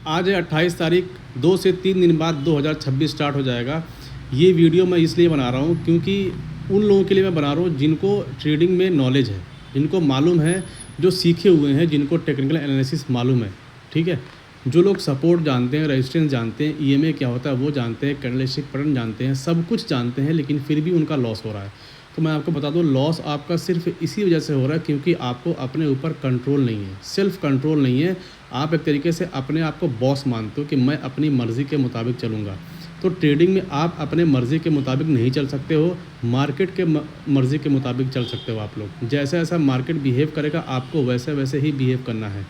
आज है 28 तारीख, 2 से 3 दिन बाद 2026 स्टार्ट हो जाएगा। ये वीडियो मैं इसलिए बना रहा हूँ क्योंकि उन लोगों के लिए मैं बना रहा हूँ जिनको ट्रेडिंग में नॉलेज है, जिनको मालूम है, जो सीखे हुए हैं, जिनको टेक्निकल एनालिसिस मालूम है। ठीक है, जो लोग सपोर्ट जानते हैं, रेजिस्टेंस जानते हैं, ईएमए क्या होता है वो जानते हैं, कैंडलस्टिक पैटर्न जानते हैं, सब कुछ जानते हैं, लेकिन फिर भी उनका लॉस हो रहा है। तो मैं आपको बता दूं, लॉस आपका सिर्फ इसी वजह से हो रहा है क्योंकि आपको अपने ऊपर कंट्रोल नहीं है, सेल्फ कंट्रोल नहीं है। आप एक तरीके से अपने आप को बॉस मानते हो कि मैं अपनी मर्ज़ी के मुताबिक चलूँगा। तो ट्रेडिंग में आप अपने मर्ज़ी के मुताबिक नहीं चल सकते हो, मार्केट के मर्ज़ी के मुताबिक चल सकते हो आप लोग। जैसा जैसा मार्केट बिहेव करेगा आपको वैसे वैसे ही बिहेव करना है।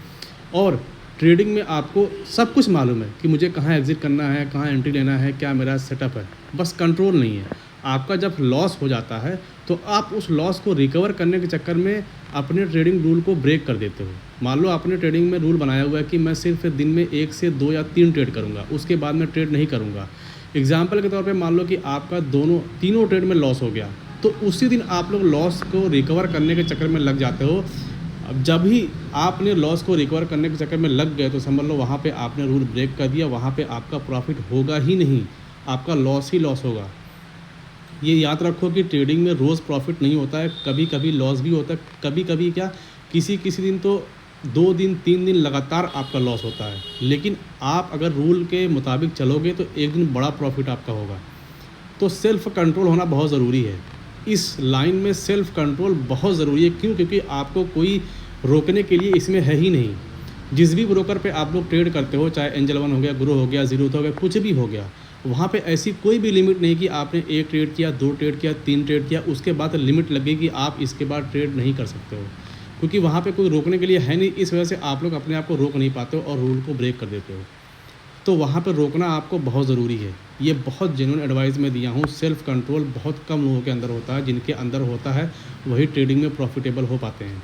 और ट्रेडिंग में आपको सब कुछ मालूम है कि मुझे कहाँ एग्ज़िट करना है, कहाँ एंट्री लेना है, क्या मेरा सेटअप है, बस कंट्रोल नहीं है। आपका जब लॉस हो जाता है तो आप उस लॉस को रिकवर करने के चक्कर में अपने ट्रेडिंग रूल को ब्रेक कर देते हो। मान लो आपने ट्रेडिंग में रूल बनाया हुआ है कि मैं सिर्फ दिन में 1 से 2 या 3 ट्रेड करूँगा, उसके बाद मैं ट्रेड नहीं करूँगा। एग्जाम्पल के तौर पे मान लो कि आपका तीनों ट्रेड में लॉस हो गया, तो उसी दिन आप लोग लॉस को रिकवर करने के चक्कर में लग जाते हो। अब जब ही आपने लॉस को रिकवर करने के चक्कर में लग गए तो समझ लो वहाँ पे आपने रूल ब्रेक कर दिया, वहाँ पे आपका प्रॉफिट होगा ही नहीं, आपका लॉस ही लॉस होगा। ये याद रखो कि ट्रेडिंग में रोज़ प्रॉफिट नहीं होता है, कभी कभी लॉस भी होता है, कभी कभी क्या किसी दिन तो 2 दिन 3 दिन लगातार आपका लॉस होता है। लेकिन आप अगर रूल के मुताबिक चलोगे तो एक दिन बड़ा प्रॉफिट आपका होगा। तो सेल्फ़ कंट्रोल होना बहुत ज़रूरी है। इस लाइन में सेल्फ़ कंट्रोल बहुत ज़रूरी है। क्यों? क्योंकि आपको कोई रोकने के लिए इसमें है ही नहीं। जिस भी ब्रोकर पे आप लोग ट्रेड करते हो, चाहे एंजल वन हो गया, ग्रो हो गया, ज़ीरोथ हो गया, कुछ भी हो गया, वहाँ पे ऐसी कोई भी लिमिट नहीं कि आपने 1 ट्रेड किया, 2 ट्रेड किया, 3 ट्रेड किया, उसके बाद लिमिट लगे कि आप इसके बाद ट्रेड नहीं कर सकते हो। क्योंकि वहाँ पे कोई रोकने के लिए है नहीं, इस वजह से आप लोग अपने आप को रोक नहीं पाते हो और रूल को ब्रेक कर देते हो। तो वहाँ पर रोकना आपको बहुत ज़रूरी है। ये बहुत जेन्युइन एडवाइस मैं दिया हूँ। सेल्फ़ कंट्रोल बहुत कम लोगों के अंदर होता है, जिनके अंदर होता है वही ट्रेडिंग में प्रॉफिटेबल हो पाते हैं।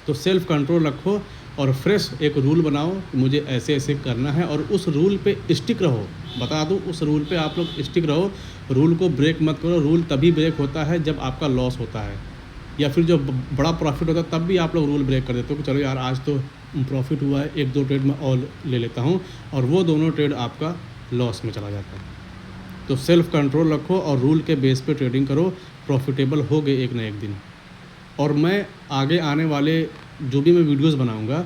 तो सेल्फ़ कंट्रोल रखो और फ्रेश एक रूल बनाओ कि मुझे ऐसे ऐसे करना है और उस रूल पे स्टिक रहो। बता दूँ, उस रूल पे आप लोग स्टिक रहो, रूल को ब्रेक मत करो। रूल तभी ब्रेक होता है जब आपका लॉस होता है या फिर जो बड़ा प्रॉफिट होता है, तब भी आप लोग रूल ब्रेक कर देते हो कि चलो यार आज तो प्रॉफिट हुआ है, 1-2 ट्रेड मैं और ले लेता हूँ, और वो दोनों ट्रेड आपका लॉस में चला जाता है। तो सेल्फ़ कंट्रोल रखो और रूल के बेस पे ट्रेडिंग करो, प्रॉफिटेबल हो गए एक ना एक दिन। और मैं आगे आने वाले जो भी मैं वीडियोज़ बनाऊँगा,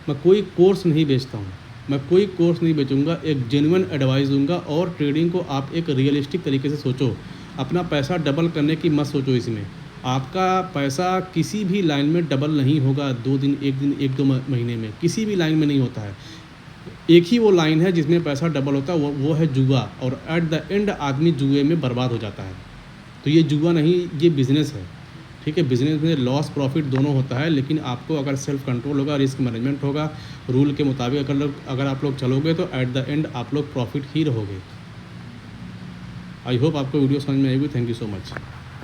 मैं कोई कोर्स नहीं बेचता हूँ, मैं कोई कोर्स नहीं बेचूँगा, एक जेन्युइन एडवाइस दूँगा। और ट्रेडिंग को आप एक रियलिस्टिक तरीके से सोचो, अपना पैसा डबल करने की मत सोचो। इसमें आपका पैसा किसी भी लाइन में डबल नहीं होगा 2 दिन, 1 दिन, 1-2 महीने में, किसी भी लाइन में नहीं होता है। एक ही वो लाइन है जिसमें पैसा डबल होता है, वो है जुआ, और एट द एंड आदमी जुए में बर्बाद हो जाता है। तो ये जुआ नहीं, ये बिज़नेस है। ठीक है, बिज़नेस में लॉस प्रॉफिट दोनों होता है, लेकिन आपको अगर सेल्फ़ कंट्रोल होगा, रिस्क मैनेजमेंट होगा, रूल के मुताबिक अगर आप लोग चलोगे तो एट द एंड आप लोग प्रॉफिट ही रहोगे। आई होप आपको वीडियो समझ में आई होगी। Thank you so much.